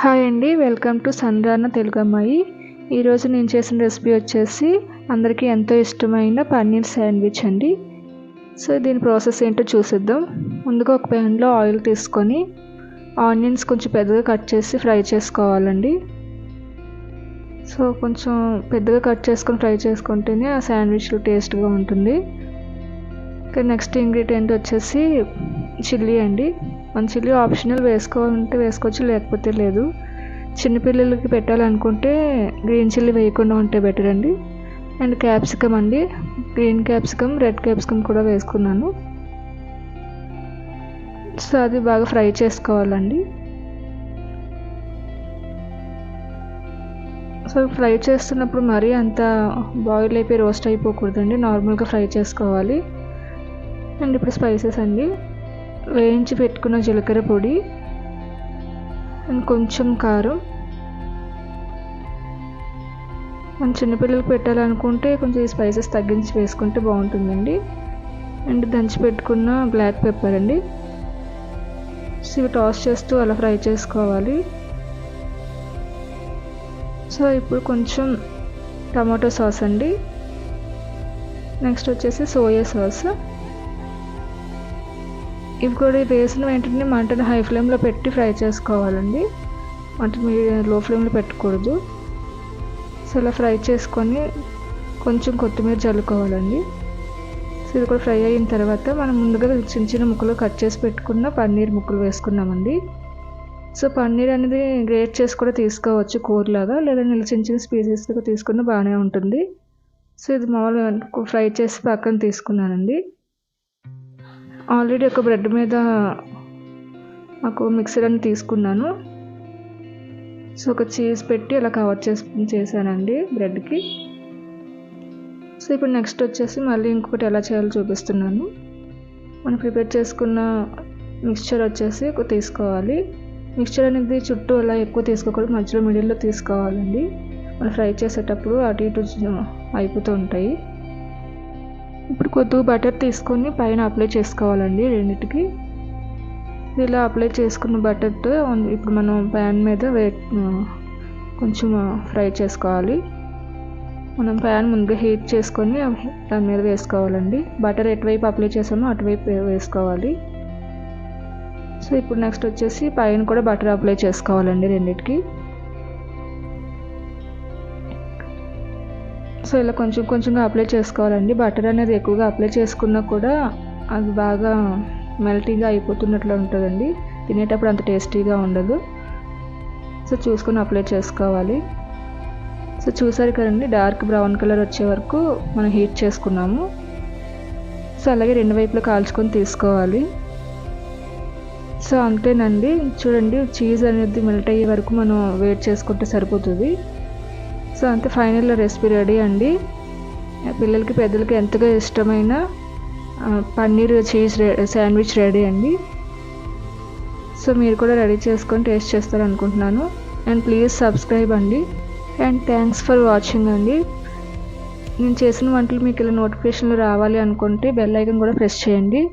Hi అండి, welcome to సంద్రాన Telugu అమ్మాయి. ఈరోజు నేను చేసిన రెసిపీ వచ్చేసి అందరికీ ఎంతో ఇష్టమైన పన్నీర్ శాండ్విచ్ అండి. సో దీని ప్రాసెస్ ఏంటో చూసిద్దాం. ముందుగా ఒక ప్యాన్లో ఆయిల్ తీసుకొని ఆనియన్స్ కొంచెం పెద్దగా కట్ చేసి ఫ్రై చేసుకోవాలండి. సో కొంచెం పెద్దగా కట్ చేసుకొని ఫ్రై చేసుకుంటేనే ఆ శాండ్విచ్ టేస్ట్గా ఉంటుంది. ఇంకా నెక్స్ట్ ఇంగ్రీడియంట్ వచ్చేసి చిల్లీ అండి. మన చిల్లీ ఆప్షనల్, వేసుకోవాలంటే వేసుకోవచ్చు, లేకపోతే లేదు. చిన్నపిల్లలకి పెట్టాలనుకుంటే గ్రీన్ చిల్లీ వేయకుండా ఉంటే బెటర్ అండి. అండ్ క్యాప్సికమ్ అండి, గ్రీన్ క్యాప్సికమ్, రెడ్ క్యాప్సికమ్ కూడా వేసుకున్నాను. సో అది బాగా ఫ్రై చేసుకోవాలండి. సో ఫ్రై చేస్తున్నప్పుడు మరీ అంత బాయిల్ అయిపోయి రోస్ట్ అయిపోకూడదండి, నార్మల్గా ఫ్రై చేసుకోవాలి. అండ్ ఇప్పుడు స్పైసెస్ అండి, వేయించి పెట్టుకున్న జీలకర్ర పొడి అండ్ కొంచెం కారం. మన చిన్నపిల్లలకి పెట్టాలనుకుంటే కొంచెం ఈ స్పైసెస్ తగ్గించి వేసుకుంటే బాగుంటుందండి. అండ్ దంచి పెట్టుకున్న బ్లాక్ పెప్పర్ అండి. సో ఇవి టాస్ చేస్తూ అలా ఫ్రై చేసుకోవాలి. సో ఇప్పుడు కొంచెం టమాటో సాస్ అండి. నెక్స్ట్ వచ్చేసి సోయా సాస్. ఇవి కూడా వేసిన వెంటనే మంటను హై ఫ్లేమ్లో పెట్టి ఫ్రై చేసుకోవాలండి. మీరు లో ఫ్లేమ్లో పెట్టకూడదు. సో ఇలా ఫ్రై చేసుకొని కొంచెం కొత్తిమీర చల్లుకోవాలండి. సో ఇది కూడా ఫ్రై అయిన తర్వాత మనం ముందుగా చిన్న చిన్న ముక్కలు కట్ చేసి పెట్టుకున్న పన్నీర్ ముక్కలు వేసుకున్నామండి. సో పన్నీర్ అనేది గ్రేట్ చేసి కూడా తీసుకోవచ్చు కూరలాగా, లేదా చిన్న చిన్న పీసెస్గా తీసుకున్న బాగానే ఉంటుంది. సో ఇది మామూలుగా ఫ్రై చేసి పక్కన తీసుకున్నానండి. ఆల్రెడీ ఒక బ్రెడ్ మీద నాకు మిక్సర్ అని తీసుకున్నాను. సో ఒక చీజ్ పెట్టి అలా కవర్ చేశానండి బ్రెడ్కి. సో ఇప్పుడు నెక్స్ట్ వచ్చేసి మళ్ళీ ఇంకొకటి ఎలా చేయాలో చూపిస్తున్నాను. మనం ప్రిపేర్ చేసుకున్న మిక్స్చర్ వచ్చేసి తీసుకోవాలి. మిక్స్చర్ అనేది చుట్టూ అలా ఎక్కువ తీసుకోకూడదు, మధ్యలో మిడిల్లో తీసుకోవాలండి. మనం ఫ్రై చేసేటప్పుడు అటు ఇటు అయిపోతూ ఉంటాయి. ఇప్పుడు కొద్దిగా బటర్ తీసుకొని పైన అప్లై చేసుకోవాలండి రెండింటికి. ఇలా అప్లై చేసుకున్న బటర్తో ఇప్పుడు మనం ప్యాన్ మీద కొంచెం ఫ్రై చేసుకోవాలి. మనం ప్యాన్ ముందుగా హీట్ చేసుకొని దాని మీద వేసుకోవాలండి. బటర్ ఎటువైపు అప్లై చేసామో అటువైపు వేసుకోవాలి. సో ఇప్పుడు నెక్స్ట్ వచ్చేసి పైన కూడా బటర్ అప్లై చేసుకోవాలండి రెండింటికి. సో ఇలా కొంచెం కొంచెంగా అప్లై చేసుకోవాలండి. బటర్ అనేది ఎక్కువగా అప్లై చేసుకున్నా కూడా అది బాగా మెల్టీగా అయిపోతున్నట్లు ఉంటుందండి, తినేటప్పుడు అంత టేస్టీగా ఉండదు. సో చూసుకొని అప్లై చేసుకోవాలి. సో చూసారు కదండి, డార్క్ బ్రౌన్ కలర్ వచ్చే వరకు మనం హీట్ చేసుకున్నాము. సో అలాగే రెండు వైపులా కాల్చుకొని తీసుకోవాలి. సో అంతేనండి, చూడండి చీజ్ అనేది మెల్ట్ అయ్యే వరకు మనం వెయిట్ చేసుకుంటే సరిపోతుంది. సో అంతే, ఫైనల్ రెసిపీ రెడీ అండి. పిల్లలకి పెద్దలకి ఎంతగా ఇష్టమైన పన్నీర్ చీజ్ శాండ్విచ్ రెడీ అండి. సో మీరు కూడా రెడీ చేసుకొని టేస్ట్ చేస్తారనుకుంటున్నాను. అండ్ ప్లీజ్ సబ్స్క్రైబ్ అండి. అండ్ థ్యాంక్స్ ఫర్ వాచింగ్ అండి. నేను చేసిన వంటలు మీకు ఇలా నోటిఫికేషన్లు రావాలి అనుకుంటే బెల్ ఐకాన్ కూడా ప్రెస్ చేయండి.